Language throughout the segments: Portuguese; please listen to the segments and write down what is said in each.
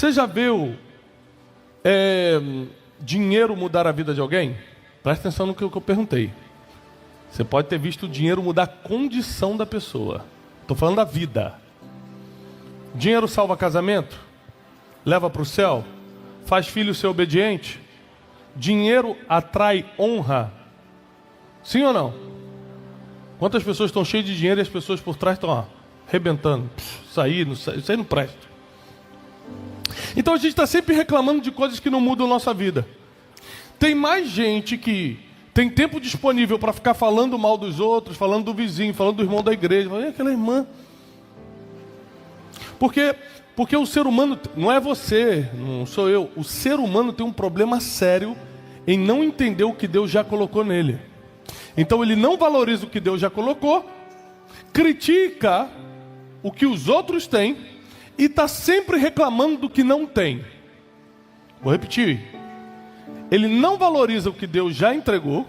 Você já viu dinheiro mudar a vida de alguém? Presta atenção no que eu perguntei. Você pode ter visto o dinheiro mudar a condição da pessoa. Estou falando da vida. Dinheiro salva casamento? Leva para o céu? Faz filho ser obediente? Dinheiro atrai honra? Sim ou não? Quantas pessoas estão cheias de dinheiro e as pessoas por trás estão arrebentando? Isso aí não presta. Então a gente está sempre reclamando de coisas que não mudam a nossa vida. Tem mais gente que tem tempo disponível para ficar falando mal dos outros, falando do vizinho, falando do irmão da igreja, falando aquela irmã. Porque o ser humano, não é você, não sou eu, o ser humano tem um problema sério em não entender o que Deus já colocou nele. Então ele não valoriza o que Deus já colocou, critica o que os outros têm e está sempre reclamando do que não tem. Vou repetir. Ele não valoriza o que Deus já entregou,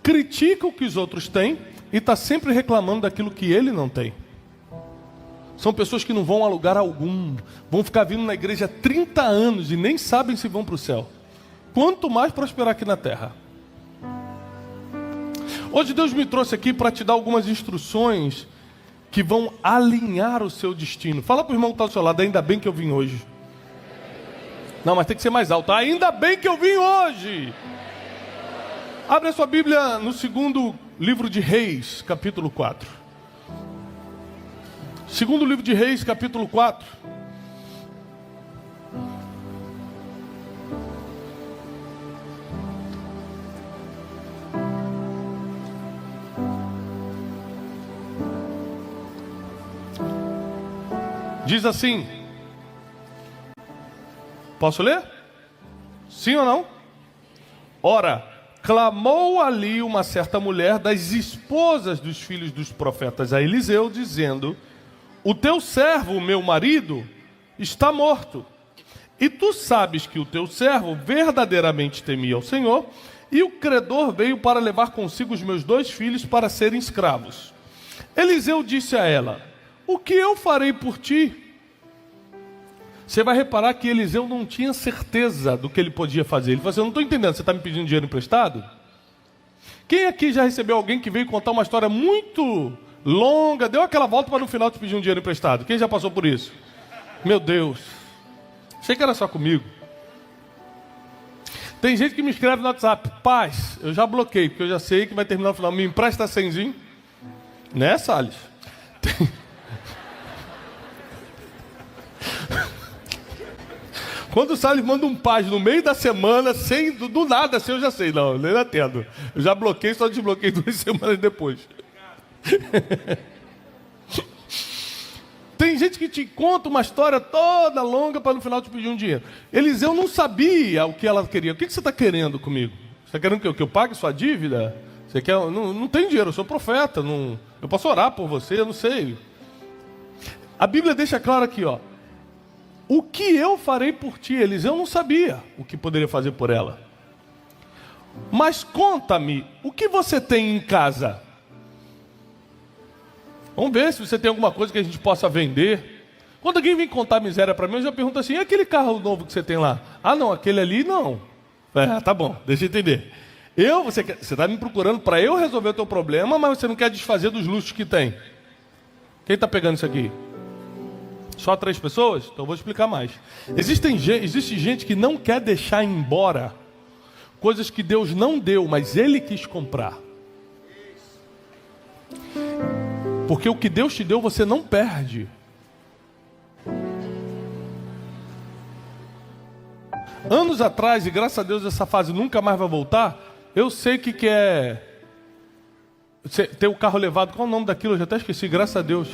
critica o que os outros têm e está sempre reclamando daquilo que ele não tem. São pessoas que não vão a lugar algum, vão ficar vindo na igreja há 30 anos e nem sabem se vão para o céu. Quanto mais prosperar aqui na terra. Hoje Deus me trouxe aqui para te dar algumas instruções que vão alinhar o seu destino. Fala para o irmão que está do seu lado, ainda bem que eu vim hoje. Não, mas tem que ser mais alto. Ainda bem que eu vim hoje. Abre a sua Bíblia no segundo livro de Reis, capítulo 4. Segundo livro de Reis, capítulo 4. Diz assim. Posso ler? Sim ou não? Ora, clamou ali uma certa mulher das esposas dos filhos dos profetas a Eliseu, dizendo: o teu servo, meu marido, está morto. E tu sabes que o teu servo verdadeiramente temia ao Senhor, e o credor veio para levar consigo os meus 2 filhos para serem escravos. Eliseu disse a ela: o que eu farei por ti? Você vai reparar que Eliseu não tinha certeza do que ele podia fazer. Ele falou assim: eu não estou entendendo, você está me pedindo dinheiro emprestado? Quem aqui já recebeu alguém que veio contar uma história muito longa, deu aquela volta para no final te pedir um dinheiro emprestado? Quem já passou por isso? Meu Deus, achei que era só comigo. Tem gente que me escreve no WhatsApp: paz, eu já bloqueei, porque eu já sei que vai terminar no final. Me empresta 100zinho? Né, Salles? Quando o Salles manda um paz no meio da semana, sem, do nada, assim, eu já sei. Não, eu nem atendo. Eu já bloqueei, só desbloqueei 2 semanas depois. Tem gente que te conta uma história toda longa para no final te pedir um dinheiro. Eliseu não sabia o que ela queria. O que você está querendo comigo? Você está querendo que eu pague sua dívida? Você quer? Não tem dinheiro, eu sou profeta. Não, eu posso orar por você, eu não sei. A Bíblia deixa claro aqui, ó. O que eu farei por ti? Eliseu não sabia o que poderia fazer por ela. Mas conta-me, o que você tem em casa? Vamos ver se você tem alguma coisa que a gente possa vender. Quando alguém vem contar miséria para mim, eu já pergunto assim: e aquele carro novo que você tem lá? Ah não, aquele ali não. Tá bom, deixa eu entender. Você está me procurando para eu resolver o teu problema, mas você não quer desfazer dos luxos que tem. Quem está pegando isso aqui? Só 3 pessoas? Então eu vou explicar mais. Existe gente que não quer deixar embora coisas que Deus não deu, mas Ele quis comprar. Porque o que Deus te deu, você não perde. Anos atrás, e graças a Deus essa fase nunca mais vai voltar, eu sei que é ter o carro levado. Qual é o nome daquilo? Eu já até esqueci, graças a Deus.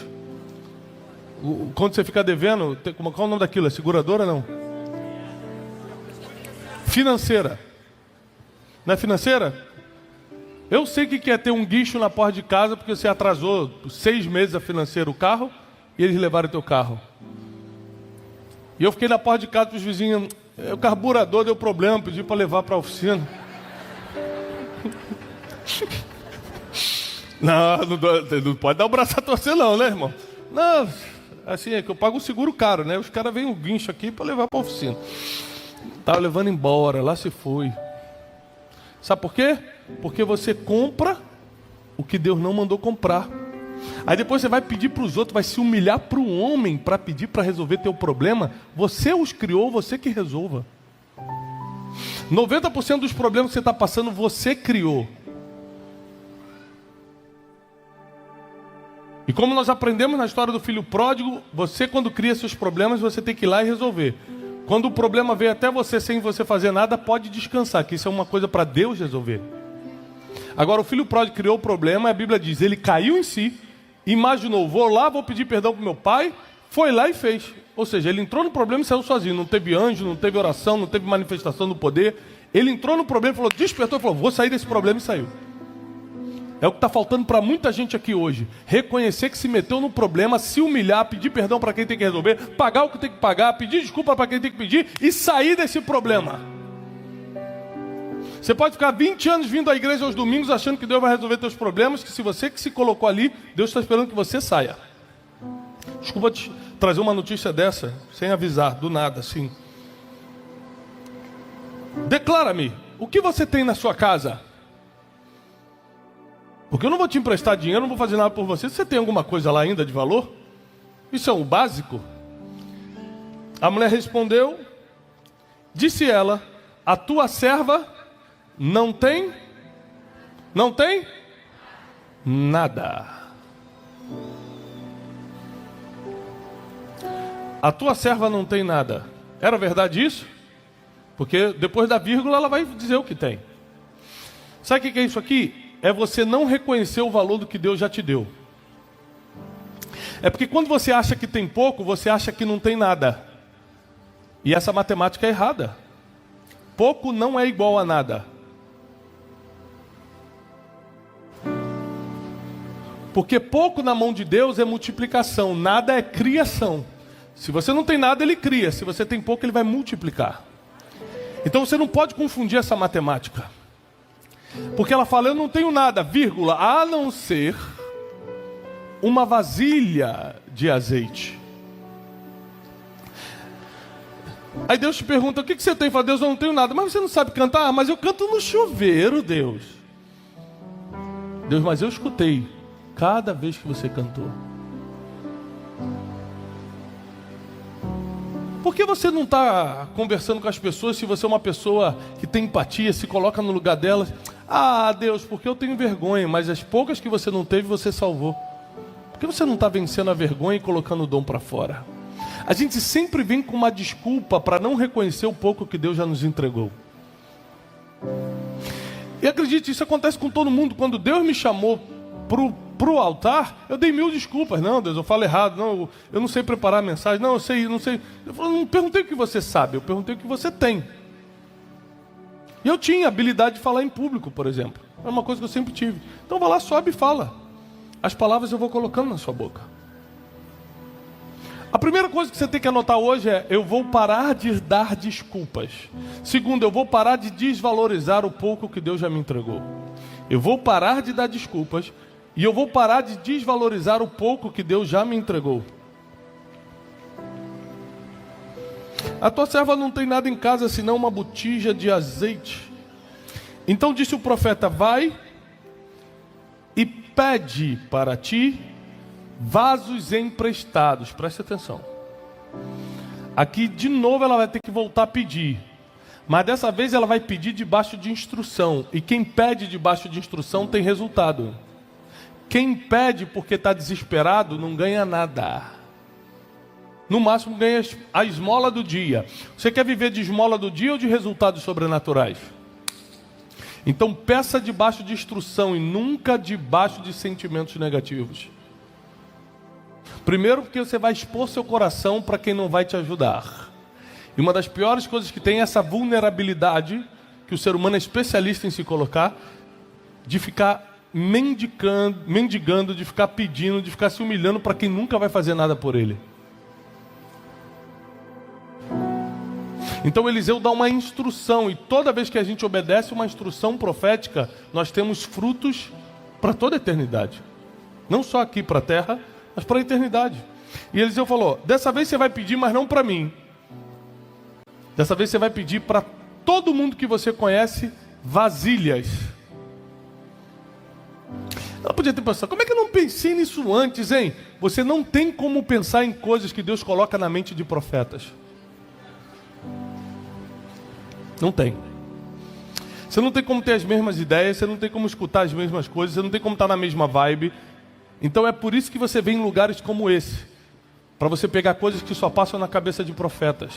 Quando você fica devendo, qual é o nome daquilo? É seguradora, não? Financeira. Não é financeira? Eu sei que é ter um guincho na porta de casa porque você atrasou 6 meses a financeira o carro e eles levaram o teu carro. E eu fiquei na porta de casa para os vizinhos: o carburador deu problema, pedi para levar para a oficina. Não pode dar o braço a torcer não, né, irmão? Não, Assim, é que eu pago o seguro caro, né? Os caras vêm um guincho aqui para levar para a oficina. Tava levando embora, lá se foi. Sabe por quê? Porque você compra o que Deus não mandou comprar. Aí depois você vai pedir para os outros, vai se humilhar para o homem para pedir para resolver teu problema. Você os criou, você que resolva. 90% dos problemas que você está passando, você criou. E como nós aprendemos na história do filho pródigo, você quando cria seus problemas, você tem que ir lá e resolver. Quando o problema veio até você sem você fazer nada, pode descansar, que isso é uma coisa para Deus resolver. Agora o filho pródigo criou o problema, a Bíblia diz, ele caiu em si, imaginou, vou lá, vou pedir perdão para meu pai, foi lá e fez. Ou seja, ele entrou no problema e saiu sozinho, não teve anjo, não teve oração, não teve manifestação do poder. Ele entrou no problema, falou, despertou e falou, vou sair desse problema e saiu. É o que está faltando para muita gente aqui hoje. Reconhecer que se meteu no problema, se humilhar, pedir perdão para quem tem que resolver, pagar o que tem que pagar, pedir desculpa para quem tem que pedir e sair desse problema. Você pode ficar 20 anos vindo à igreja aos domingos achando que Deus vai resolver teus problemas, que se você que se colocou ali, Deus está esperando que você saia. Desculpa te trazer uma notícia dessa, sem avisar, do nada, assim. Declara-me, o que você tem na sua casa? Porque eu não vou te emprestar dinheiro, não vou fazer nada por você. Você tem alguma coisa lá ainda de valor? Isso é o básico. A mulher respondeu, disse ela, a tua serva não tem nada. A tua serva não tem nada. Era verdade isso? Porque depois da vírgula ela vai dizer o que tem. Sabe o que é isso aqui? É você não reconhecer o valor do que Deus já te deu. É porque quando você acha que tem pouco, você acha que não tem nada. E essa matemática é errada. Pouco não é igual a nada. Porque pouco na mão de Deus é multiplicação, nada é criação. Se você não tem nada, Ele cria. Se você tem pouco, Ele vai multiplicar. Então você não pode confundir essa matemática. Porque ela fala, eu não tenho nada, vírgula, a não ser uma vasilha de azeite. Aí Deus te pergunta, o que você tem? Fala, Deus, eu não tenho nada. Mas você não sabe cantar? Ah, mas eu canto no chuveiro, Deus. Deus, mas eu escutei cada vez que você cantou. Por que você não está conversando com as pessoas se você é uma pessoa que tem empatia, se coloca no lugar delas? Ah, Deus, porque eu tenho vergonha, mas as poucas que você não teve, você salvou. Por que você não está vencendo a vergonha e colocando o dom para fora? A gente sempre vem com uma desculpa para não reconhecer o pouco que Deus já nos entregou. E acredite, isso acontece com todo mundo. Quando Deus me chamou pro altar, eu dei 1000 desculpas. Não, Deus, eu falo errado. Não, eu não sei preparar a mensagem. Não, eu sei, não sei. Eu não perguntei o que você sabe, eu perguntei o que você tem. E eu tinha habilidade de falar em público, por exemplo. É uma coisa que eu sempre tive. Então vai lá, sobe e fala. As palavras eu vou colocando na sua boca. A primeira coisa que você tem que anotar hoje é, eu vou parar de dar desculpas. Segundo, eu vou parar de desvalorizar o pouco que Deus já me entregou. Eu vou parar de dar desculpas e eu vou parar de desvalorizar o pouco que Deus já me entregou. A tua serva não tem nada em casa senão uma botija de azeite. Então disse o profeta, vai e pede para ti vasos emprestados. Preste atenção. Aqui de novo ela vai ter que voltar a pedir. Mas dessa vez ela vai pedir debaixo de instrução. E quem pede debaixo de instrução tem resultado. Quem pede porque está desesperado não ganha nada. No máximo ganha a esmola do dia. Você quer viver de esmola do dia ou de resultados sobrenaturais? Então peça debaixo de instrução e nunca debaixo de sentimentos negativos. Primeiro porque você vai expor seu coração para quem não vai te ajudar. E uma das piores coisas que tem é essa vulnerabilidade, que o ser humano é especialista em se colocar, de ficar mendigando, de ficar pedindo, de ficar se humilhando para quem nunca vai fazer nada por ele. Então Eliseu dá uma instrução, e toda vez que a gente obedece uma instrução profética, nós temos frutos para toda a eternidade. Não só aqui para a terra, mas para a eternidade. E Eliseu falou: dessa vez você vai pedir, mas não para mim. Dessa vez você vai pedir para todo mundo que você conhece vasilhas. Ela podia ter pensado: como é que eu não pensei nisso antes, hein? Você não tem como pensar em coisas que Deus coloca na mente de profetas. Não tem. Você não tem como ter as mesmas ideias, você não tem como escutar as mesmas coisas, você não tem como estar na mesma vibe. Então é por isso que você vem em lugares como esse, para você pegar coisas que só passam na cabeça de profetas.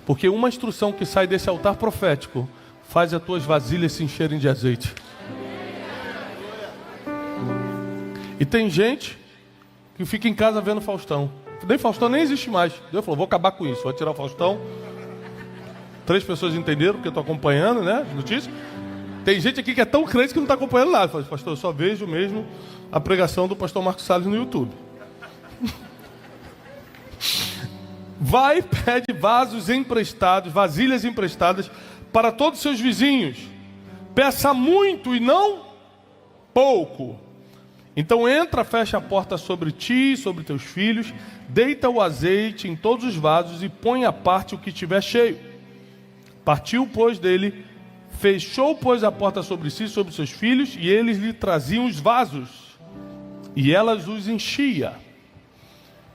Porque uma instrução que sai desse altar profético faz as tuas vasilhas se encherem de azeite. E tem gente que fica em casa vendo Faustão. Nem Faustão nem existe mais. Deus falou: vou acabar com isso, vou tirar o Faustão. 3 pessoas entenderam, porque eu estou acompanhando, né, as notícias. Tem gente aqui que é tão crente que não está acompanhando nada. Fala: pastor, eu só vejo mesmo a pregação do pastor Marcos Salles no YouTube. Vai, pede vasos emprestados, vasilhas emprestadas para todos os seus vizinhos. Peça muito e não pouco. Então entra, fecha a porta sobre ti e sobre teus filhos, deita o azeite em todos os vasos e põe à parte o que estiver cheio. Partiu, pois, dele, fechou, pois, a porta sobre si e sobre seus filhos, e eles lhe traziam os vasos, e elas os enchia.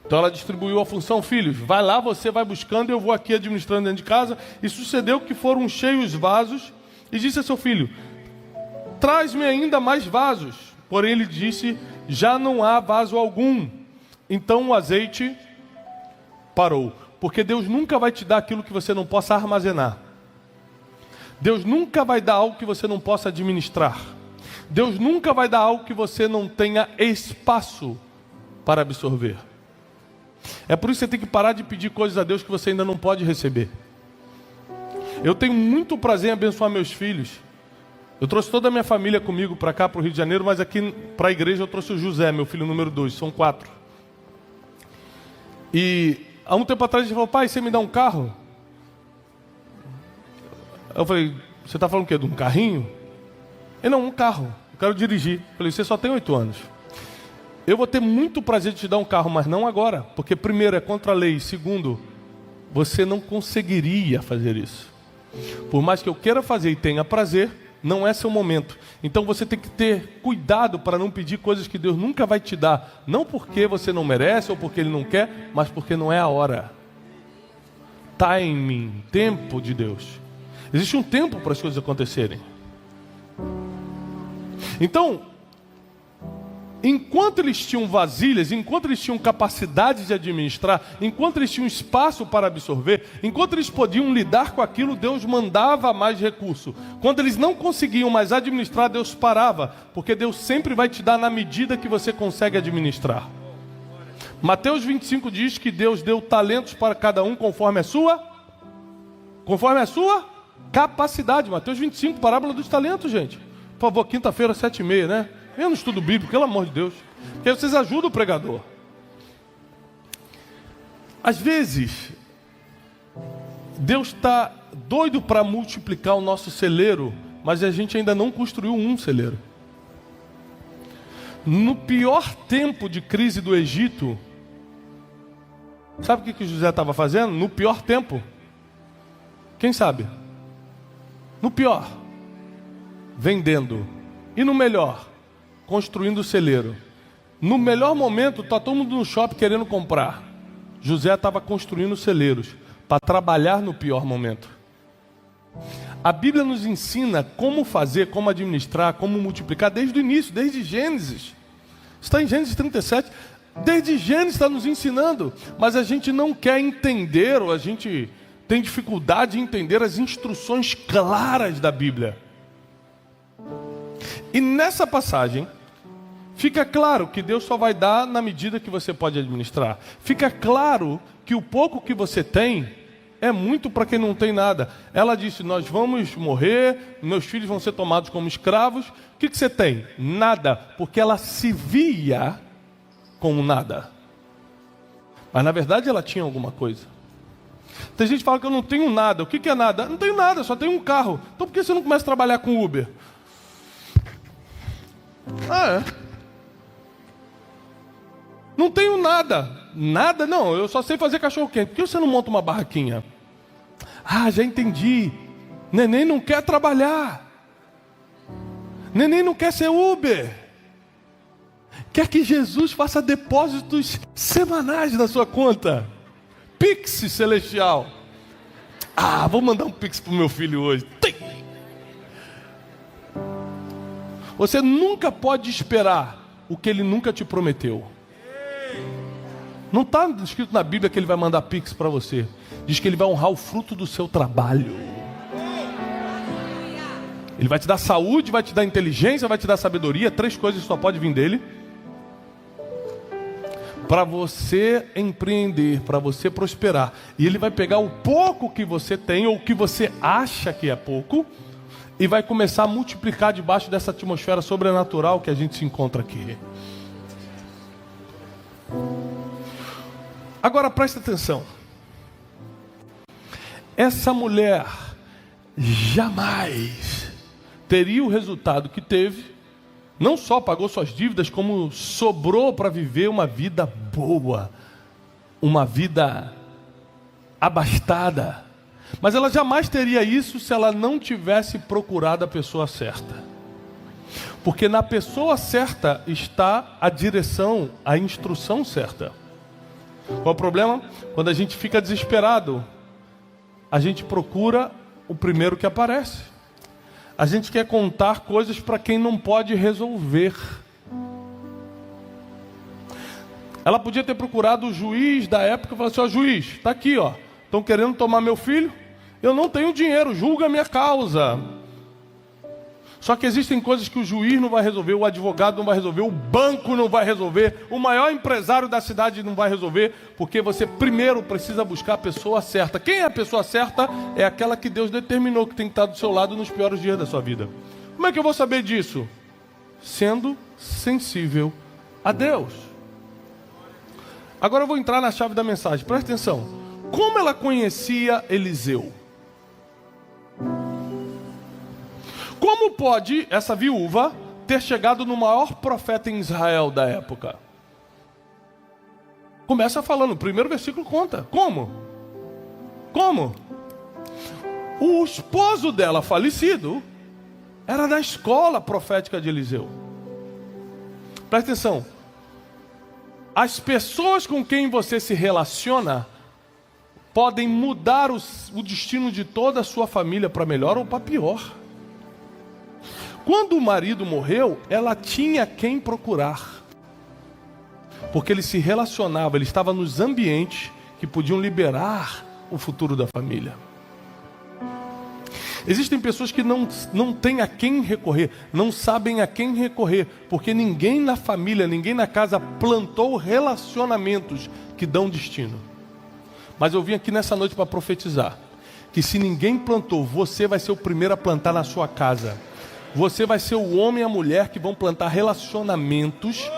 Então ela distribuiu a função: filhos, vai lá, você vai buscando, eu vou aqui administrando dentro de casa. E sucedeu que foram cheios os vasos, e disse a seu filho: traz-me ainda mais vasos. Porém ele disse: já não há vaso algum. Então o azeite parou. Porque Deus nunca vai te dar aquilo que você não possa armazenar. Deus nunca vai dar algo que você não possa administrar. Deus nunca vai dar algo que você não tenha espaço para absorver. É por isso que você tem que parar de pedir coisas a Deus que você ainda não pode receber. Eu tenho muito prazer em abençoar meus filhos. Eu trouxe toda a minha família comigo para cá, para o Rio de Janeiro, mas aqui para a igreja eu trouxe o José, meu filho número 2, são 4. E há um tempo atrás ele falou: pai, você me dá um carro? Eu falei: você está falando o quê? De um carrinho? Ele: não, um carro, eu quero dirigir. Eu falei: você só tem 8 anos. Eu vou ter muito prazer de te dar um carro, mas não agora. Porque primeiro, é contra a lei. Segundo, você não conseguiria fazer isso. Por mais que eu queira fazer e tenha prazer, não é seu momento. Então você tem que ter cuidado para não pedir coisas que Deus nunca vai te dar. Não porque você não merece ou porque Ele não quer, mas porque não é a hora. Timing, tempo de Deus. Existe um tempo para as coisas acontecerem. Então, enquanto eles tinham vasilhas, enquanto eles tinham capacidade de administrar, enquanto eles tinham espaço para absorver, enquanto eles podiam lidar com aquilo, Deus mandava mais recurso. Quando eles não conseguiam mais administrar, Deus parava, porque Deus sempre vai te dar na medida que você consegue administrar. Mateus 25 diz que Deus deu talentos para cada um conforme a sua capacidade. Mateus 25, parábola dos talentos, gente. Por favor, quinta-feira, 7h30, né? Eu não estudo Bíblia, pelo amor de Deus. Porque vocês ajudam o pregador. Às vezes, Deus está doido para multiplicar o nosso celeiro, mas a gente ainda não construiu um celeiro. No pior tempo de crise do Egito, sabe o que José estava fazendo? No pior tempo. Quem sabe? No pior, vendendo. E no melhor, construindo o celeiro. No melhor momento, está todo mundo no shopping querendo comprar. José estava construindo celeiros para trabalhar no pior momento. A Bíblia nos ensina como fazer, como administrar, como multiplicar desde o início, desde Gênesis. Está em Gênesis 37. Desde Gênesis está nos ensinando. Mas a gente não quer entender, ou a gente tem dificuldade em entender as instruções claras da Bíblia. E nessa passagem, fica claro que Deus só vai dar na medida que você pode administrar. Fica claro que o pouco que você tem é muito para quem não tem nada. Ela disse: nós vamos morrer, meus filhos vão ser tomados como escravos. O que você tem? Nada, porque ela se via como nada. Mas na verdade ela tinha alguma coisa. Tem gente que fala que eu não tenho nada. O que é nada? Não tenho nada, só tenho um carro. Então por que você não começa a trabalhar com Uber? Não tenho nada. Nada não, eu só sei fazer cachorro quente. Por que você não monta uma barraquinha? Ah, já entendi. Neném não quer trabalhar. Neném não quer ser Uber. Quer que Jesus faça depósitos semanais na sua conta. Pix celestial. Ah, vou mandar um Pix pro meu filho hoje. Você nunca pode esperar o que ele nunca te prometeu. Não está escrito na Bíblia que ele vai mandar Pix para você. Diz que ele vai honrar o fruto do seu trabalho. Ele vai te dar saúde, vai te dar inteligência, vai te dar sabedoria. 3 coisas que só pode vir dele. Para você empreender, para você prosperar. E ele vai pegar o pouco que você tem, ou que você acha que é pouco, e vai começar a multiplicar debaixo dessa atmosfera sobrenatural que a gente se encontra aqui. Agora presta atenção. Essa mulher jamais teria o resultado que teve. Não só pagou suas dívidas, como sobrou para viver uma vida boa, uma vida abastada. Mas ela jamais teria isso se ela não tivesse procurado a pessoa certa. Porque na pessoa certa está a direção, a instrução certa. Qual é o problema? Quando a gente fica desesperado, a gente procura o primeiro que aparece. A gente quer contar coisas para quem não pode resolver. Ela podia ter procurado o juiz da época e falar assim: ó, juiz, está aqui, ó. Estão querendo tomar meu filho? Eu não tenho dinheiro, julga a minha causa. Só que existem coisas que o juiz não vai resolver, o advogado não vai resolver, o banco não vai resolver, o maior empresário da cidade não vai resolver, porque você primeiro precisa buscar a pessoa certa. Quem é a pessoa certa? É aquela que Deus determinou que tem que estar do seu lado nos piores dias da sua vida. Como é que eu vou saber disso? Sendo sensível a Deus. Agora eu vou entrar na chave da mensagem, presta atenção. Como ela conhecia Eliseu? Como pode essa viúva ter chegado no maior profeta em Israel da época? Começa falando, o primeiro versículo conta. Como? O esposo dela, falecido, era da escola profética de Eliseu. Presta atenção. As pessoas com quem você se relaciona podem mudar o destino de toda a sua família para melhor ou para pior. Quando o marido morreu, ela tinha quem procurar. Porque ele se relacionava, ele estava nos ambientes que podiam liberar o futuro da família. Existem pessoas que não têm a quem recorrer, não sabem a quem recorrer, porque ninguém na família, ninguém na casa plantou relacionamentos que dão destino. Mas eu vim aqui nessa noite para profetizar, que se ninguém plantou, você vai ser o primeiro a plantar na sua casa. Você vai ser o homem e a mulher que vão plantar relacionamentos,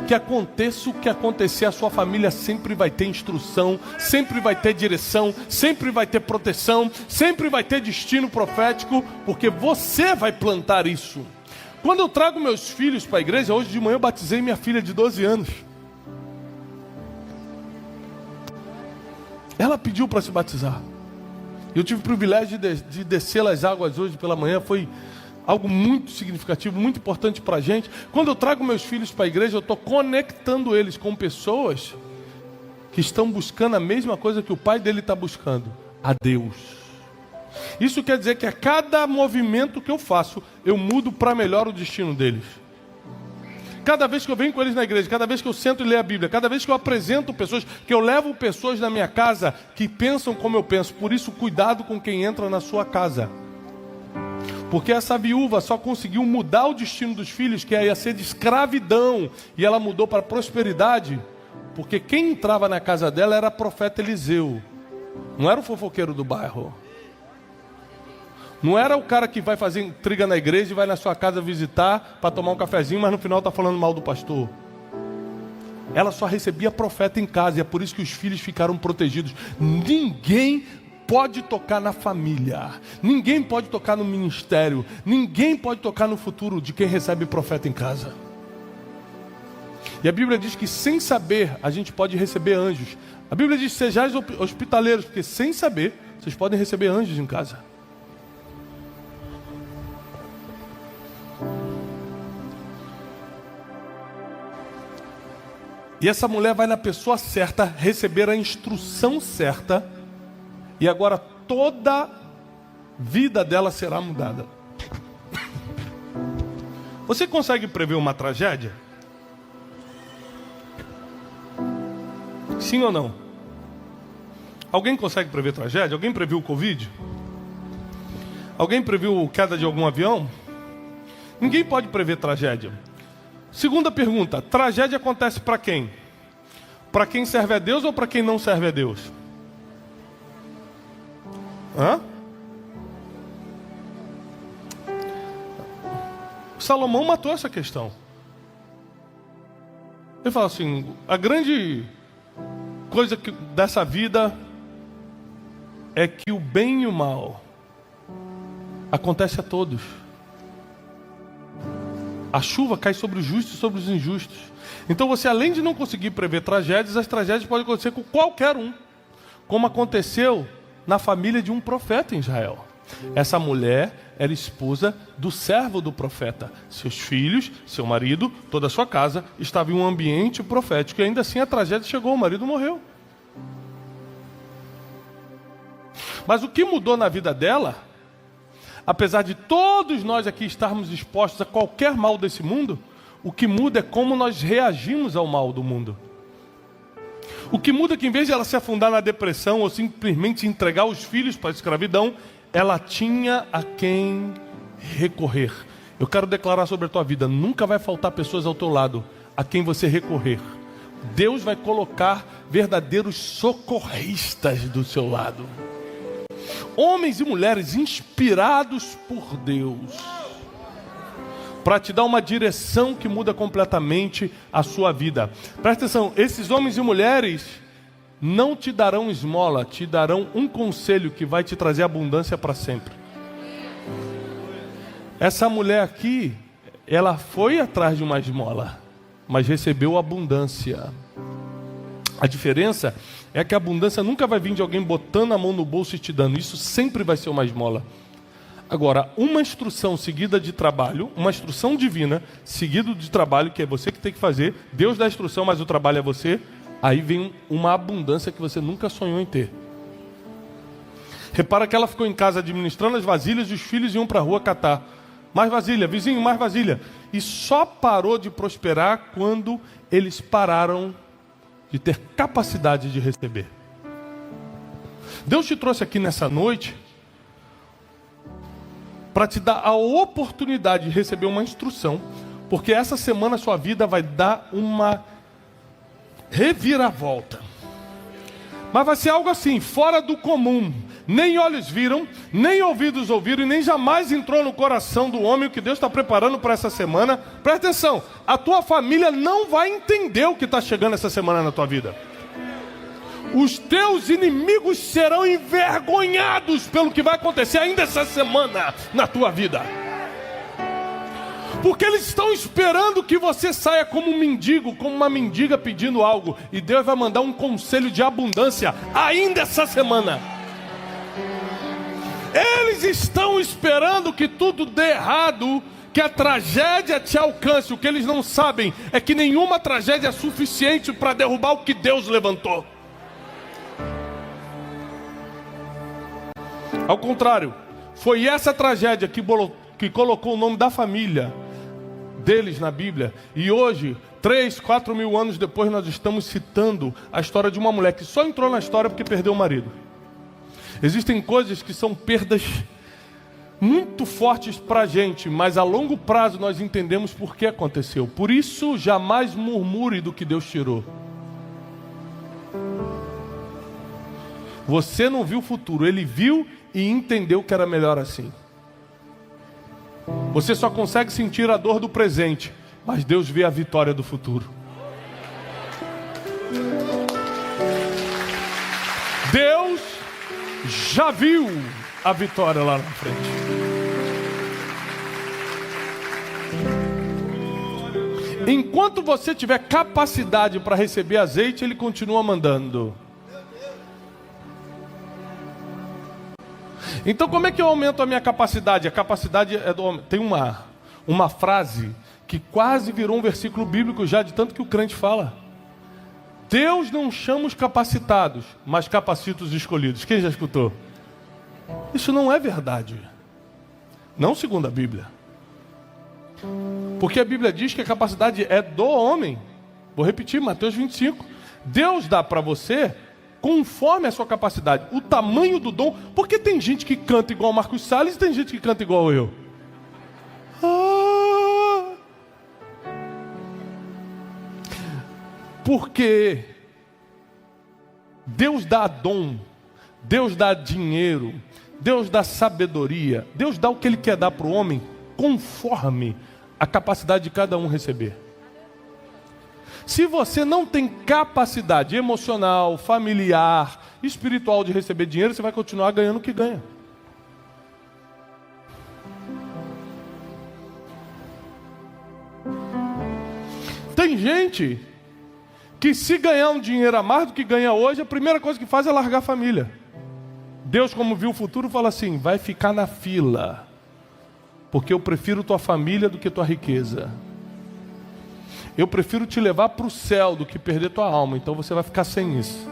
que aconteça o que acontecer, a sua família sempre vai ter instrução, sempre vai ter direção, sempre vai ter proteção, sempre vai ter destino profético, porque você vai plantar isso. Quando eu trago meus filhos para a igreja, hoje de manhã eu batizei minha filha de 12 anos. Ela pediu para se batizar. Eu tive o privilégio de descer as águas hoje pela manhã, foi algo muito significativo, muito importante para a gente. Quando eu trago meus filhos para a igreja, eu estou conectando eles com pessoas que estão buscando a mesma coisa que o pai dele está buscando, a Deus. Isso quer dizer que a cada movimento que eu faço, eu mudo para melhor o destino deles. Cada vez que eu venho com eles na igreja, cada vez que eu sento e leio a Bíblia, cada vez que eu apresento pessoas, que eu levo pessoas na minha casa que pensam como eu penso. Por isso, cuidado com quem entra na sua casa. Porque essa viúva só conseguiu mudar o destino dos filhos, que ia ser de escravidão, e ela mudou para prosperidade, porque quem entrava na casa dela era o profeta Eliseu. Não era o fofoqueiro do bairro. Não era o cara que vai fazer intriga na igreja e vai na sua casa visitar para tomar um cafezinho, mas no final está falando mal do pastor. Ela só recebia profeta em casa, e é por isso que os filhos ficaram protegidos. Ninguém pode tocar na família, ninguém pode tocar no ministério, ninguém pode tocar no futuro de quem recebe profeta em casa. E a Bíblia diz que sem saber a gente pode receber anjos. A Bíblia diz: sejais hospitaleiros, porque sem saber vocês podem receber anjos em casa. E essa mulher vai na pessoa certa, receber a instrução certa, e agora toda a vida dela será mudada. Você consegue prever uma tragédia? Sim ou não? Alguém consegue prever tragédia? Alguém previu o Covid? Alguém previu queda de algum avião? Ninguém pode prever tragédia. Segunda pergunta: tragédia acontece para quem? Para quem serve a Deus ou para quem não serve a Deus? Salomão matou essa questão. Ele fala assim: a grande coisa dessa vida é que o bem e o mal acontece a todos. A chuva cai sobre os justos e sobre os injustos. Então você, além de não conseguir prever tragédias, as tragédias podem acontecer com qualquer um, como aconteceu na família de um profeta em Israel. Essa mulher era esposa do servo do profeta. Seus filhos, seu marido, toda a sua casa estava em um ambiente profético. E ainda assim a tragédia chegou, o marido morreu. Mas o que mudou na vida dela, apesar de todos nós aqui estarmos expostos a qualquer mal desse mundo, o que muda é como nós reagimos ao mal do mundo. O que muda é que, em vez de ela se afundar na depressão ou simplesmente entregar os filhos para a escravidão, ela tinha a quem recorrer. Eu quero declarar sobre a tua vida: nunca vai faltar pessoas ao teu lado a quem você recorrer. Deus vai colocar verdadeiros socorristas do seu lado. Homens e mulheres inspirados por Deus, para te dar uma direção que muda completamente a sua vida. Presta atenção: esses homens e mulheres não te darão esmola, te darão um conselho que vai te trazer abundância para sempre. Essa mulher aqui, ela foi atrás de uma esmola, mas recebeu abundância. A diferença é que a abundância nunca vai vir de alguém botando a mão no bolso e te dando. Isso sempre vai ser uma esmola. Agora, uma instrução seguida de trabalho, uma instrução divina seguida de trabalho, que é você que tem que fazer, Deus dá a instrução, mas o trabalho é você. Aí vem uma abundância que você nunca sonhou em ter. Repara que ela ficou em casa administrando as vasilhas e os filhos iam para a rua catar. Mais vasilha, vizinho, mais vasilha. E só parou de prosperar quando eles pararam de ter capacidade de receber. Deus te trouxe aqui nessa noite para te dar a oportunidade de receber uma instrução, porque essa semana a sua vida vai dar uma reviravolta. Mas vai ser algo assim, fora do comum. Nem olhos viram, nem ouvidos ouviram, e nem jamais entrou no coração do homem o que Deus está preparando para essa semana. Presta atenção: a tua família não vai entender o que está chegando essa semana na tua vida. Os teus inimigos serão envergonhados pelo que vai acontecer ainda essa semana na tua vida. Porque eles estão esperando que você saia como um mendigo, como uma mendiga pedindo algo. E Deus vai mandar um conselho de abundância ainda essa semana. Eles estão esperando que tudo dê errado, que a tragédia te alcance. O que eles não sabem é que nenhuma tragédia é suficiente para derrubar o que Deus levantou. Ao contrário, foi essa tragédia que colocou o nome da família deles na Bíblia. E hoje, 3, 4 mil anos depois, nós estamos citando a história de uma mulher que só entrou na história porque perdeu o marido. Existem coisas que são perdas muito fortes para a gente, mas a longo prazo nós entendemos por que aconteceu. Por isso, jamais murmure do que Deus tirou. Você não viu o futuro, ele viu e entendeu que era melhor assim. Você só consegue sentir a dor do presente, mas Deus vê a vitória do futuro. Deus já viu a vitória lá na frente. Enquanto Enquanto você tiver capacidade para receber azeite, ele continua mandando. Então como é que eu aumento a minha capacidade? A capacidade é do homem. Tem uma frase que quase virou um versículo bíblico já, de tanto que o crente fala. Deus não chama os capacitados, mas capacita os escolhidos. Quem já escutou? Isso não é verdade. Não segundo a Bíblia. Porque a Bíblia diz que a capacidade é do homem. Vou repetir, Mateus 25. Deus dá para você conforme a sua capacidade, o tamanho do dom. Porque tem gente que canta igual Marcos Salles e tem gente que canta igual eu. Porque Deus dá dom, Deus dá dinheiro, Deus dá sabedoria, Deus dá o que Ele quer dar para o homem, conforme a capacidade de cada um receber. Se você não tem capacidade emocional, familiar, espiritual de receber dinheiro, você vai continuar ganhando o que ganha. Tem gente que, se ganhar um dinheiro a mais do que ganha hoje, a primeira coisa que faz é largar a família. Deus, como viu o futuro, fala assim: vai ficar na fila, porque eu prefiro tua família do que tua riqueza. Eu prefiro te levar para o céu do que perder tua alma, então você vai ficar sem isso.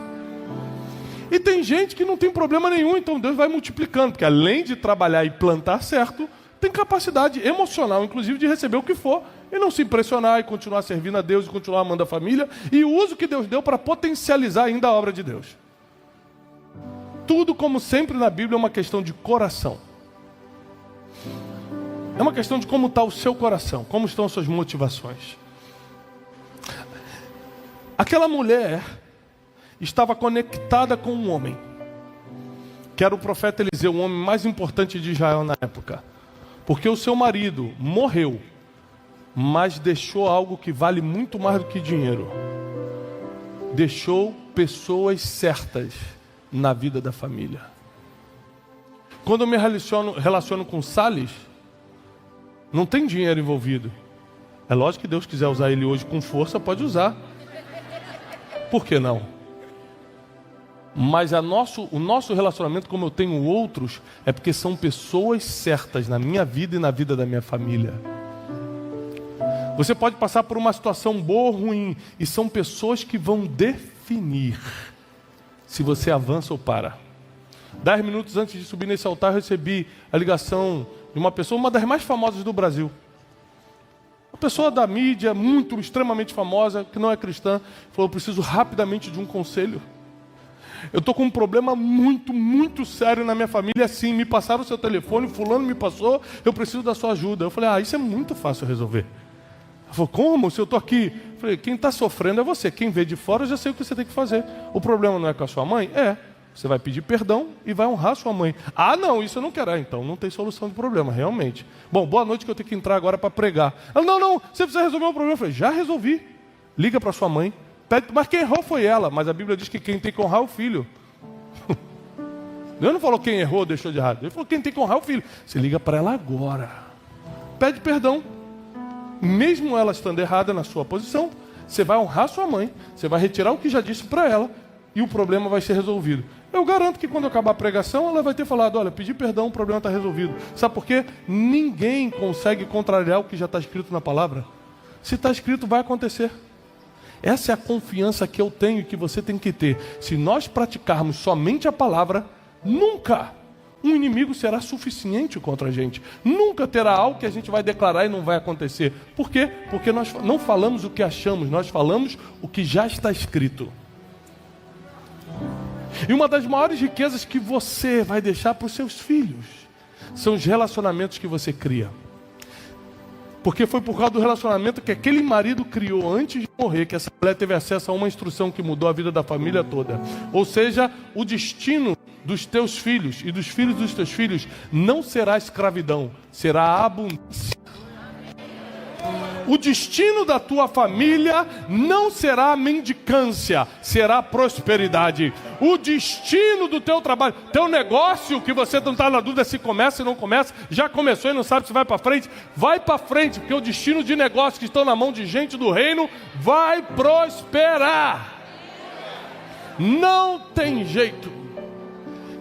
E tem gente que não tem problema nenhum, então Deus vai multiplicando, porque além de trabalhar e plantar certo, tem capacidade emocional, inclusive, de receber o que for, e não se impressionar, e continuar servindo a Deus, e continuar amando a família, e o uso que Deus deu para potencializar ainda a obra de Deus. Tudo, como sempre na Bíblia, é uma questão de coração. É uma questão de como está o seu coração, como estão as suas motivações. Aquela mulher estava conectada com um homem, que era o profeta Eliseu, o homem mais importante de Israel na época. Porque o seu marido morreu, mas deixou algo que vale muito mais do que dinheiro. Deixou pessoas certas na vida da família. Quando eu me relaciono com Salles, não tem dinheiro envolvido. É lógico que Deus quiser usar ele hoje com força, pode usar. Por que não? Mas o nosso relacionamento, como eu tenho outros, é porque são pessoas certas na minha vida e na vida da minha família. Você pode passar por uma situação boa ou ruim, e são pessoas que vão definir se você avança ou para. 10 minutos antes de subir nesse altar, eu recebi a ligação de uma pessoa, uma das mais famosas do Brasil. Uma pessoa da mídia, extremamente famosa, que não é cristã, falou: eu preciso rapidamente de um conselho. Eu estou com um problema muito sério na minha família, assim, me passaram o seu telefone, fulano me passou, eu preciso da sua ajuda. Eu falei: isso é muito fácil resolver. Ela falou: como? Se eu estou aqui? Eu falei: quem está sofrendo é você, quem vê de fora eu já sei o que você tem que fazer. O problema não é com a sua mãe? Você vai pedir perdão e vai honrar sua mãe. Não, isso eu não quero. Então não tem solução de problema, realmente. Bom, boa noite, que eu tenho que entrar agora para pregar. Ela: não, você precisa resolver o problema. Eu falei: já resolvi. Liga para sua mãe. Pede, mas quem errou foi ela. Mas a Bíblia diz que quem tem que honrar é o filho. Deus não falou quem errou, deixou de errado. Ele falou quem tem que honrar é o filho. Você liga para ela agora. Pede perdão. Mesmo ela estando errada na sua posição, você vai honrar sua mãe. Você vai retirar o que já disse para ela. E o problema vai ser resolvido. Eu garanto que quando acabar a pregação, ela vai ter falado: olha, pedi perdão, o problema está resolvido. Sabe por quê? Ninguém consegue contrariar o que já está escrito na palavra. Se está escrito, vai acontecer. Essa é a confiança que eu tenho e que você tem que ter. Se nós praticarmos somente a palavra, nunca um inimigo será suficiente contra a gente. Nunca terá algo que a gente vai declarar e não vai acontecer. Por quê? Porque nós não falamos o que achamos, nós falamos o que já está escrito. E uma das maiores riquezas que você vai deixar para os seus filhos são os relacionamentos que você cria. Porque foi por causa do relacionamento que aquele marido criou antes de morrer que essa mulher teve acesso a uma instrução que mudou a vida da família toda. Ou seja, o destino dos teus filhos e dos filhos dos teus filhos não será escravidão, será abundância. O destino da tua família não será mendicância, será prosperidade. O destino do teu trabalho, teu negócio, que você não está na dúvida se começa ou não começa, já começou e não sabe se vai para frente, vai para frente, porque o destino de negócios que estão na mão de gente do reino vai prosperar. Não tem jeito.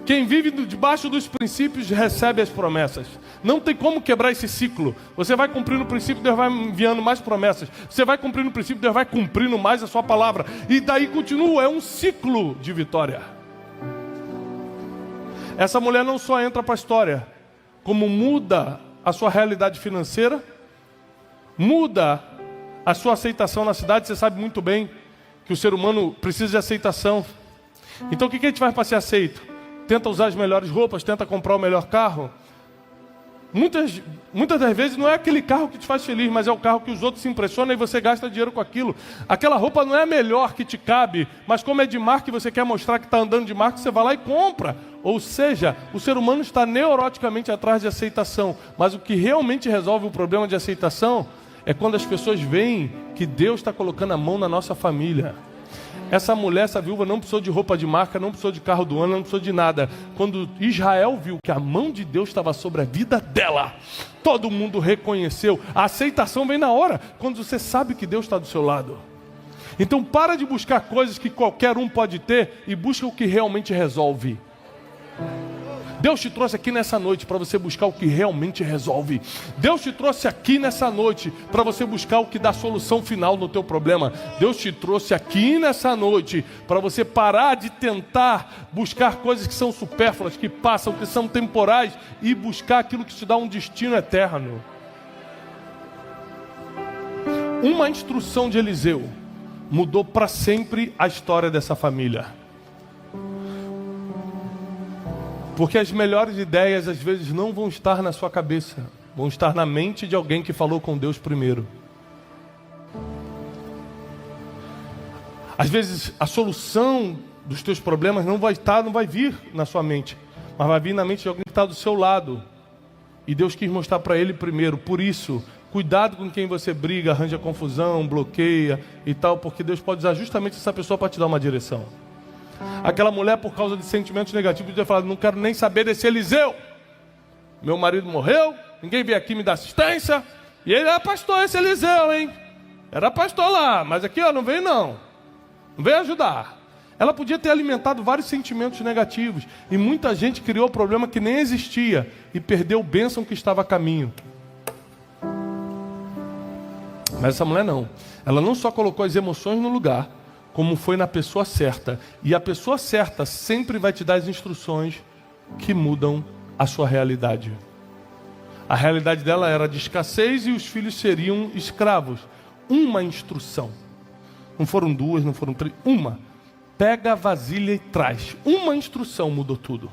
Quem vive debaixo dos princípios recebe as promessas. Não tem como quebrar esse ciclo. Você vai cumprindo o princípio, Deus vai enviando mais promessas. Você vai cumprindo o princípio, Deus vai cumprindo mais a sua palavra. E daí continua, é um ciclo de vitória. Essa mulher não só entra para a história, como muda a sua realidade financeira, muda a sua aceitação na cidade. Você sabe muito bem que o ser humano precisa de aceitação. Então o que a gente faz para ser aceito? Tenta usar as melhores roupas, tenta comprar o melhor carro. Muitas das vezes não é aquele carro que te faz feliz, mas é o carro que os outros se impressionam e você gasta dinheiro com aquilo. Aquela roupa não é a melhor que te cabe, mas como é de marca e você quer mostrar que está andando de marca, você vai lá e compra. Ou seja, o ser humano está neuroticamente atrás de aceitação. Mas o que realmente resolve o problema de aceitação é quando as pessoas veem que Deus está colocando a mão na nossa família. Essa mulher, essa viúva, não precisou de roupa de marca, não precisou de carro do ano, não precisou de nada. Quando Israel viu que a mão de Deus estava sobre a vida dela, todo mundo reconheceu. A aceitação vem na hora, quando você sabe que Deus está do seu lado. Então para de buscar coisas que qualquer um pode ter e busca o que realmente resolve. Deus te trouxe aqui nessa noite para você buscar o que realmente resolve. Deus te trouxe aqui nessa noite para você buscar o que dá solução final no teu problema. Deus te trouxe aqui nessa noite para você parar de tentar buscar coisas que são supérfluas, que passam, que são temporais, e buscar aquilo que te dá um destino eterno. Uma instrução de Eliseu mudou para sempre a história dessa família. Porque as melhores ideias às vezes não vão estar na sua cabeça, vão estar na mente de alguém que falou com Deus primeiro. Às vezes a solução dos teus problemas não vai vir na sua mente, mas vai vir na mente de alguém que está do seu lado. E Deus quis mostrar para ele primeiro. Por isso, cuidado com quem você briga, arranja confusão, bloqueia e tal, porque Deus pode usar justamente essa pessoa para te dar uma direção. Aquela mulher, por causa de sentimentos negativos, podia falar: não quero nem saber desse Eliseu. Meu marido morreu, ninguém veio aqui me dar assistência. E ele era pastor, esse Eliseu, hein? Era pastor lá, mas aqui ó, não veio não. Não veio ajudar. Ela podia ter alimentado vários sentimentos negativos. E muita gente criou problema que nem existia e perdeu bênção que estava a caminho. Mas essa mulher não. Ela não só colocou as emoções no lugar, como foi na pessoa certa. E a pessoa certa sempre vai te dar as instruções que mudam a sua realidade. A realidade dela era de escassez e os filhos seriam escravos. Uma instrução. Não foram duas, não foram três. Uma. Pega a vasilha e traz. Uma instrução mudou tudo.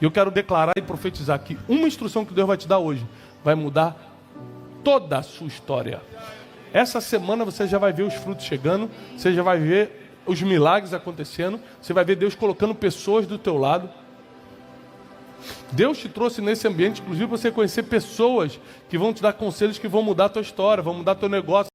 E eu quero declarar e profetizar que uma instrução que Deus vai te dar hoje vai mudar toda a sua história. Essa semana você já vai ver os frutos chegando, você já vai ver os milagres acontecendo, você vai ver Deus colocando pessoas do teu lado. Deus te trouxe nesse ambiente, inclusive, para você conhecer pessoas que vão te dar conselhos que vão mudar a tua história, vão mudar teu negócio.